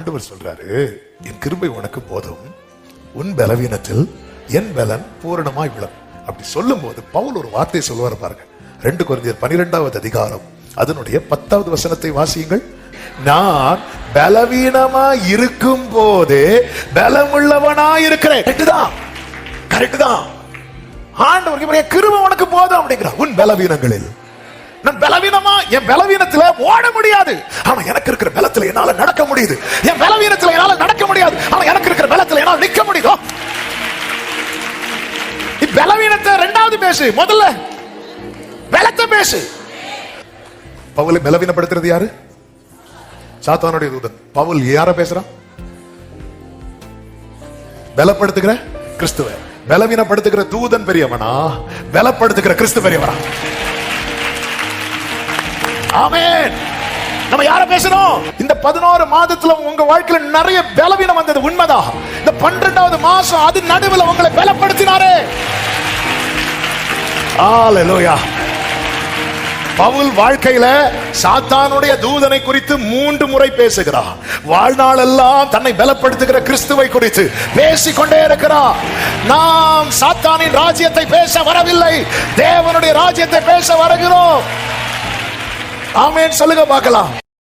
ஆண்டவர் சொல்றாரு, என் கிருபை உனக்கு போதும், உன் பலவீனத்தில் என் பலன் பூரணமாய் விளங்கும். அப்படி சொல்லும் போது பவுல் ஒரு வார்த்தை சொல்லுவார் பாருங்க. 2 கொரிந்தியர் 12வது அதிகாரம் அதனுடைய 10வது வசனத்தை வாசியுங்கள். நான் பலவீனமா இருக்கும் போதே பலமுள்ளவனா இருக்கிறேன். கரெக்ட் தான். ஆண்டவர் கிருபை உனக்கு போதும் அப்படிங்கிறார். உன் பலவீனங்களில், நான் பலவீனமா, என் பலவீனத்துல ஓட முடியாது, ஆனா எனக்கு இருக்கிற பலத்துல என்னால நடக்க முடியுது. என் பலவீனத்துல என்னால நடக்க முடியாது, ஆனா எனக்கு இருக்கிற பலத்துல என்னால நிக்க முடியுதோ. பலவீனத்தை ரெண்டாவது பேசு, முதல்ல பலத்தை பேசு. பவுலை பலவீனப்படுத்துறது யாரு? சாத்தானுடைய தூதன். பவுல் யார பேசுறான்? பலப்படுத்துகிற கிறிஸ்துவ. பலவீனப்படுத்துகிற தூதன் பெரியவனா, பலப்படுத்துகிற கிறிஸ்து பெரியவனா? ஆமென். நம்ம யார பேசணும்? இந்த 11 மாதத்துல உங்க வாழ்க்கையில நிறைய பலவீனம் வந்தது உண்மைதான். இந்த 12வது மாசம் அது நடுவில் உங்களை பலப்படுத்தினாரே. ஹalleluya. பவுல் வாழ்க்கையில சாத்தானுடைய தூதனை குறித்து 3 முறை பேசுகிறார். வாழ்நாள் எல்லாம் தன்னை பலப்படுத்துகிற கிறிஸ்துவை குறித்து பேசிக்கொண்டே இருக்கிறார். நாம் சாத்தானின் ராஜ்யத்தை பேச வரவில்லை, தேவனுடைய ராஜ்யத்தை பேச வருகிறோம். ஆமென் சொல்லுங்க பார்க்கலாம்.